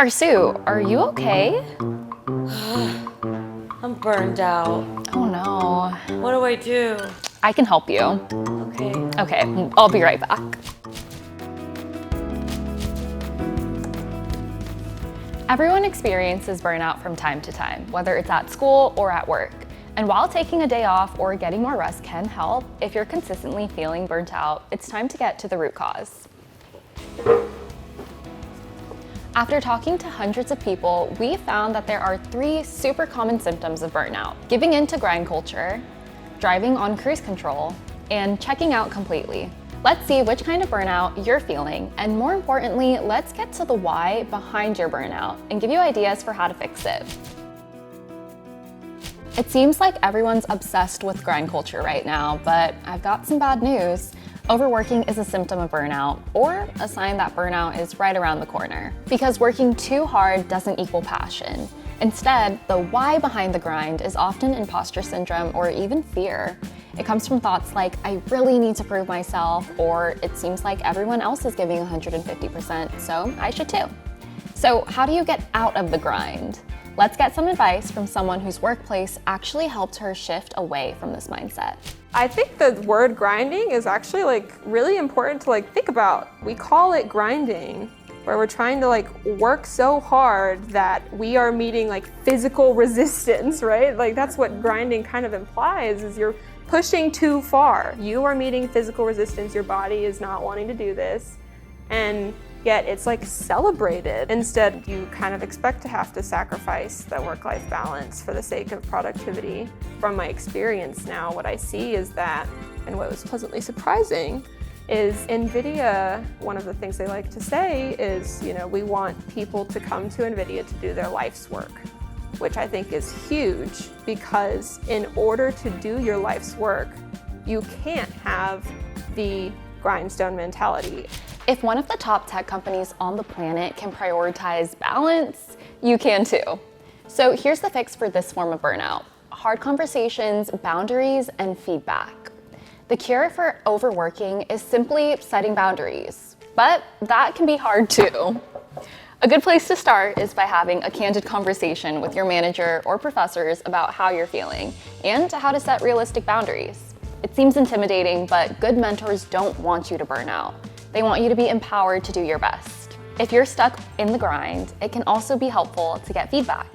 Karsu, are you okay? I'm burned out. Oh no. What do I do? I can help you. Okay. Okay, I'll be right back. Everyone experiences burnout from time to time, whether it's at school or at work. And while taking a day off or getting more rest can help, if you're consistently feeling burnt out, it's time to get to the root cause. After talking to hundreds of people, we found that there are 3 super common symptoms of burnout: giving in to grind culture, driving on cruise control, and checking out completely. Let's see which kind of burnout you're feeling, and more importantly, let's get to the why behind your burnout and give you ideas for how to fix it. It seems like everyone's obsessed with grind culture right now, but I've got some bad news. Overworking is a symptom of burnout, or a sign that burnout is right around the corner. Because working too hard doesn't equal passion. Instead, the why behind the grind is often imposter syndrome or even fear. It comes from thoughts like, I really need to prove myself, or it seems like everyone else is giving 150%, so I should too. So how do you get out of the grind? Let's get some advice from someone whose workplace actually helped her shift away from this mindset. I think the word grinding is actually really important to think about. We call it grinding, where we're trying to work so hard that we are meeting physical resistance, right? That's what grinding kind of implies, is you're pushing too far. You are meeting physical resistance, your body is not wanting to do this, and yet it's celebrated. Instead, you kind of expect to have to sacrifice the work-life balance for the sake of productivity. From my experience now, what I see is that, and what was pleasantly surprising, is NVIDIA, one of the things they like to say is, we want people to come to NVIDIA to do their life's work, which I think is huge, because in order to do your life's work, you can't have the grindstone mentality. If one of the top tech companies on the planet can prioritize balance, you can too. So here's the fix for this form of burnout: hard conversations, boundaries, and feedback. The cure for overworking is simply setting boundaries, but that can be hard too. A good place to start is by having a candid conversation with your manager or professors about how you're feeling and how to set realistic boundaries. It seems intimidating, but good mentors don't want you to burn out. They want you to be empowered to do your best. If you're stuck in the grind, it can also be helpful to get feedback.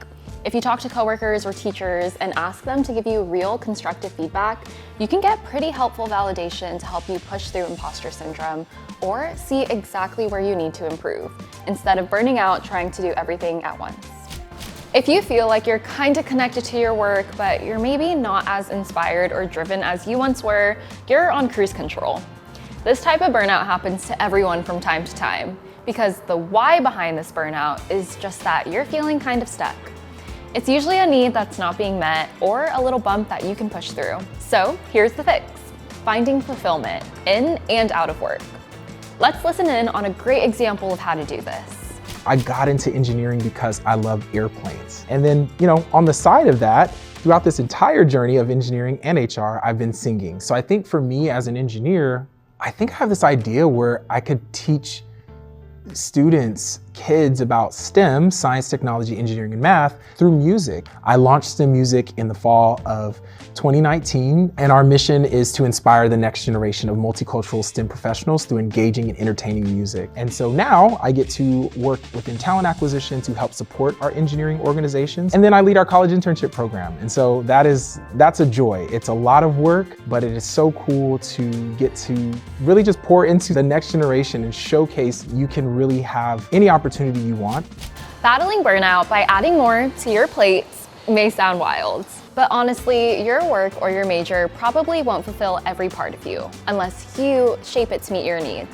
If you talk to coworkers or teachers and ask them to give you real constructive feedback, you can get pretty helpful validation to help you push through imposter syndrome or see exactly where you need to improve, instead of burning out trying to do everything at once. If you feel like you're kind of connected to your work, but you're maybe not as inspired or driven as you once were, you're on cruise control. This type of burnout happens to everyone from time to time, because the why behind this burnout is just that you're feeling kind of stuck. It's usually a need that's not being met or a little bump that you can push through. So here's the fix: finding fulfillment in and out of work. Let's listen in on a great example of how to do this. I got into engineering because I love airplanes. And then, on the side of that, throughout this entire journey of engineering and HR, I've been singing. So I think for me as an engineer, I think I have this idea where I could teach students, kids, about STEM, science, technology, engineering, and math through music. I launched STEM Music in the fall of 2019, and our mission is to inspire the next generation of multicultural STEM professionals through engaging and entertaining music. And so now I get to work within talent acquisition to help support our engineering organizations. And then I lead our college internship program. And so that's a joy. It's a lot of work, but it is so cool to get to really just pour into the next generation and showcase you can really have any opportunity you want. Battling burnout by adding more to your plates may sound wild, but honestly, your work or your major probably won't fulfill every part of you unless you shape it to meet your needs.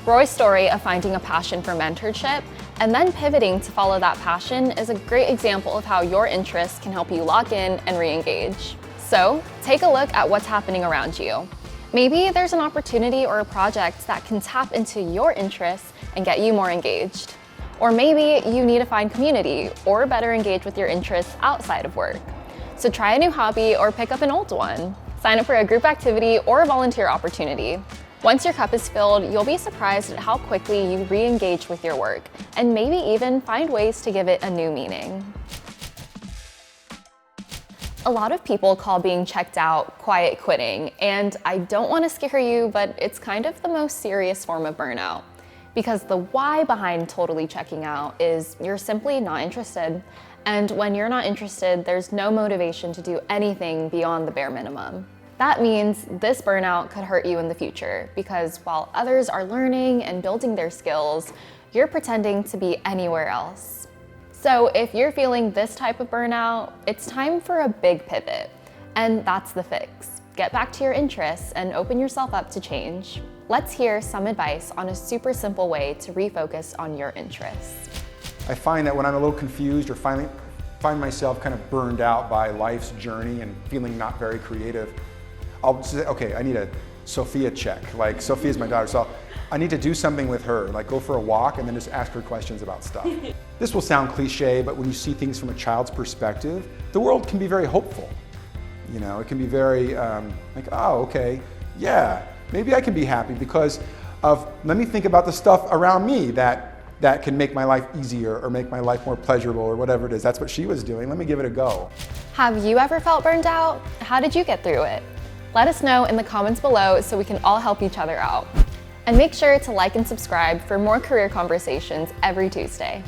Roy's story of finding a passion for mentorship and then pivoting to follow that passion is a great example of how your interests can help you lock in and re-engage. So take a look at what's happening around you. Maybe there's an opportunity or a project that can tap into your interests and get you more engaged. Or maybe you need to find community or better engage with your interests outside of work. So try a new hobby or pick up an old one. Sign up for a group activity or a volunteer opportunity. Once your cup is filled, you'll be surprised at how quickly you re-engage with your work and maybe even find ways to give it a new meaning. A lot of people call being checked out quiet quitting, and I don't want to scare you, but it's kind of the most serious form of burnout. Because the why behind totally checking out is you're simply not interested. And when you're not interested, there's no motivation to do anything beyond the bare minimum. That means this burnout could hurt you in the future because while others are learning and building their skills, you're pretending to be anywhere else. So if you're feeling this type of burnout, it's time for a big pivot. And that's the fix. Get back to your interests and open yourself up to change. Let's hear some advice on a super simple way to refocus on your interests. I find that when I'm a little confused or find myself kind of burned out by life's journey and feeling not very creative, I'll say, okay, I need a Sophia check. Like, Sophia's my daughter, so I need to do something with her, like go for a walk and then just ask her questions about stuff. This will sound cliche, but when you see things from a child's perspective, the world can be very hopeful. You know, it can be very like, oh, okay, yeah, maybe I can be happy because of, let me think about the stuff around me that can make my life easier or make my life more pleasurable or whatever it is. That's what she was doing. Let me give it a go. Have you ever felt burned out? How did you get through it? Let us know in the comments below so we can all help each other out. And make sure to like and subscribe for more career conversations every Tuesday.